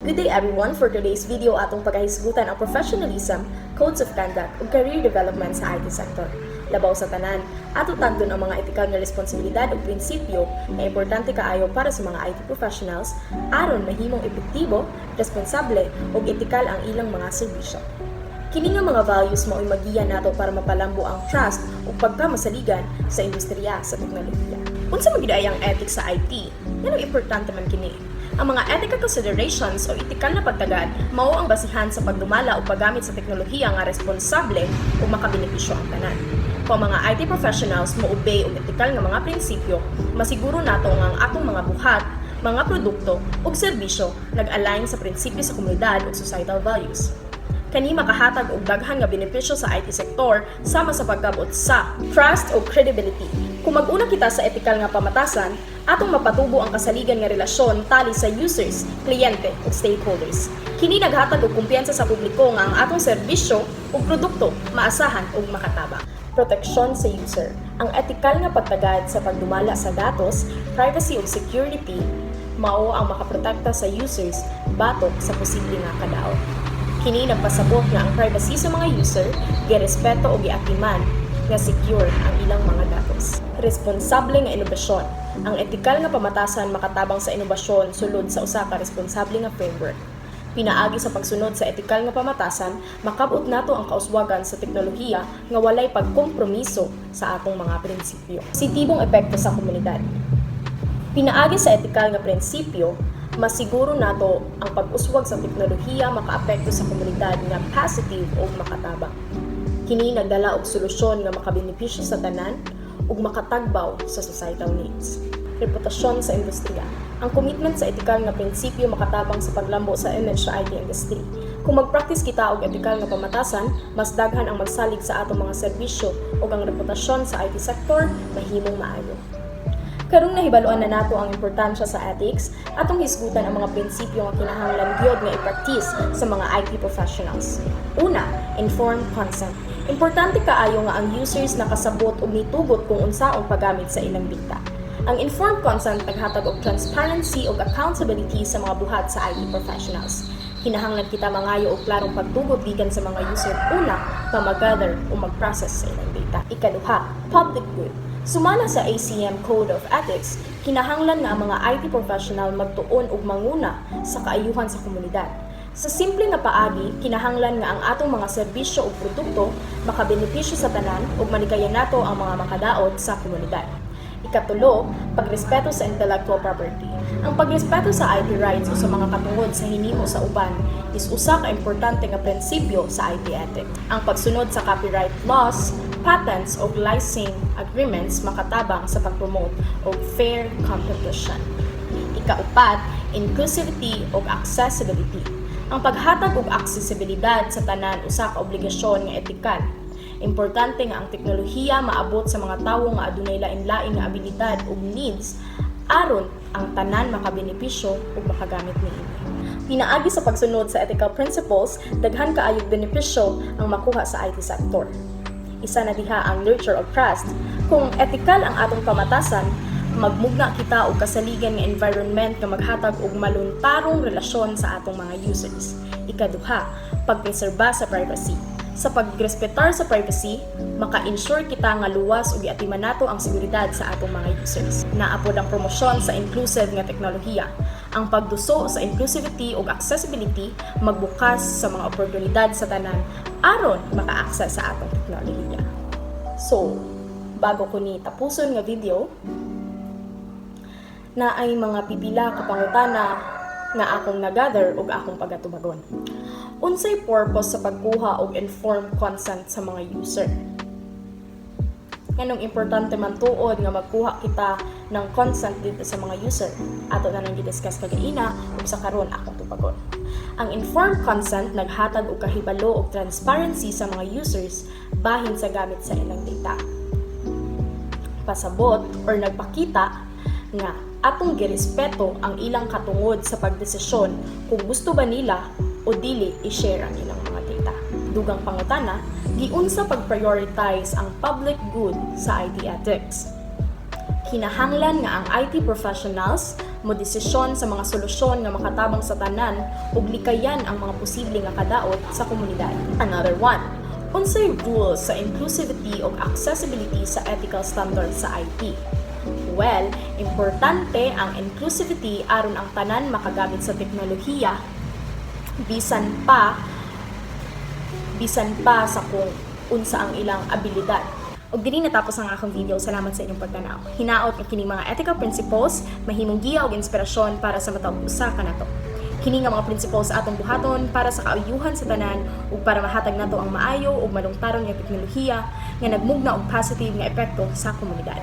Good day everyone! For today's video atong pagkahisgutan ang professionalism, codes of conduct ug career development sa IT sector. Labaw sa tanan, ato tagdon ang mga etikal nga responsibilidad ug prinsipyo na importante kaayo para sa mga IT professionals aron mahimong epektibo, responsable ug etikal ang ilang mga serbisyo. Kini nga mga values mao'y magiya nato para mapalambo ang trust ug pagkamasaligan sa industriya sa teknolohiya. Unsa man gid ang ethics sa IT? Nganong importante man kini? Ang mga ethical considerations o etikal na pagtagad mao ang basihan sa pagdumala o paggamit sa teknolohiya nga responsable o makabenepisyo ang tanan. Kung mga IT professionals mo-obey og etikal nga mga prinsipyo, masiguro nato nga ang atong mga buhat, mga produkto ug serbisyo nag-align sa prinsipyo sa komunidad ug societal values. Kani makahatag og daghan nga benepisyo sa IT sector sama sa pagkabot sa trust o credibility. Kung mag-una kita sa etikal nga pamatasan, atong mapatubo ang kasaligan nga relasyon tali sa users, kliyente ug stakeholders. Kini naghatag og kumpiyansa sa publiko nga ang atong serbisyo ug produkto maasahan ug makatabang. Proteksyon sa user. Ang etikal nga pagtagad sa pagdumala sa datos, privacy ug security mao ang makaprotekta sa users batok sa posible nga kadaot. Kini nagpasabot nga ang privacy sa mga user girespeto ug giatiman nga secure ang ilang mga datos. Responsable nga inobasyon. Ang etikal nga pamatasan makatabang sa inobasyon sulod sa usa ka responsable nga framework. Pinaagi sa pagsunod sa etikal nga pamatasan, makabot nato ang kauswagan sa teknolohiya nga walay pagkompromiso sa atong mga prinsipyo. Positibong epekto sa komunidad. Pinaagi sa etikal nga prinsipyo, masiguro nato ang pag-uswag sa teknolohiya makaapekto sa komunidad nga positive o makatabang. Kini nagdala og solusyon nga makabenepisyo sa tanan ug makatagbaw sa societal needs. Reputasyon sa industriya. Ang commitment sa etikal nga prinsipyo makatabang sa paglambo sa image sa IT industry. Kung mag-practice kita og etikal nga pamatasan, mas daghan ang magsalig sa atong mga serbisyo ug ang reputasyon sa IT sector mahimong maayo. Karong nahibaluan na nato ang importansya sa ethics, atong hisgutan ang mga prinsipyo nga kinahanglan gyud nga i-practice sa mga IT professionals. Una, informed consent. Importante kaayo nga ang users nakasabot ug nitugot kung unsaong paggamit sa ilang data. Ang informed consent naghatag og transparency ug accountability sa mga buhat sa IT professionals. Kinahanglan kita mangayo og klarong pagtugot gikan sa mga user una pa mag-gather o mag-process sa ilang data. Ikaduha, public good. Sumala sa ACM Code of Ethics, kinahanglan nga ang mga IT professional magtuon ug manguna sa kaayuhan sa komunidad. Sa simple nga paagi, kinahanglan nga ang atong mga serbisyo ug produkto makabenepisyo sa tanan ug manigayan nato ang mga makadaot sa komunidad. Ikatulo, pagrespeto sa intellectual property. Ang pagrespeto sa IP rights o sa mga katungod sa hinimo sa uban is usa ka importante nga prinsipyo sa IT ethics. Ang pagsunod sa copyright laws, patents o licensing agreements makatabang sa pag-promote o fair competition. Ikaupat, inclusivity o accessibility. Ang paghatag og aksesibilidad sa tanan usa ka obligasyon nga etikal. Importante nga ang teknolohiya maabot sa mga tawo nga adunay lain-lain nga abilidad ug needs aron ang tanan makabenepisyo ug makagamit niini. Pinaagi sa pagsunod sa ethical principles, daghan kaayong benepisyo ang makuha sa IT sector. Isa na diha ang nurture of trust. Kung ethical ang atong pamatasan, magmugna kita og kasaligan nga environment nga maghatag og maluntarong relasyon sa atong mga users. Ikaduha, pagpreserba sa privacy. Sa pagrespetar sa privacy, maka-ensure kita nga luwas ug iatiman nato ang seguridad sa atong mga users. Naapod ang promosyon sa inclusive nga teknolohiya. Ang pagduso sa inclusivity ug accessibility magbukas sa mga oportunidad sa tanan aron maka-access sa atong teknolohiya. So, bago ko ni tapuson nga video, na ay mga pipila ka pangutana nga akong nagather ug akong pagatubagon. Unsay purpose sa pagkuha og informed consent sa mga user? Nganong importante man tuod nga magkuha kita ng consent dito sa mga user? Ato na nang gidiscuss kagaina ug sa karon akong tubagon. Ang informed consent naghatag og kahibalo ug transparency sa mga users bahin sa gamit sa ilang data. Pasabot or nagpakita nga atong girespeto ang ilang katungod sa pagdesisyon kung gusto ba nila o dili i-share ang ilang mga data. Dugang pangutana, giunsa pag-prioritize ang public good sa IT ethics. Kinahanglan nga ang IT professionals mo desisyon sa mga solusyon nga makatabang sa tanan ug likayan ang mga posible nga kadaot sa komunidad. Another one, unsay rules sa inclusivity ug accessibility sa ethical standards sa IT? Well, importante ang inclusivity aron ang tanan makagamit sa teknolohiya bisan pa sa kung unsa ang ilang abilidad. Og diri natapos ang akong video. Salamat sa inyong pagtanaw. Hinaot nga kining mga ethical principles mahimong giya og inspirasyon para sa matag usa kanato. Kini nga mga principles sa atong buhaton para sa kaayuhan sa tanan ug para mahatag nato ang maayo ug malungtaron nga teknolohiya nga nagmugna og positive nga epekto sa komunidad.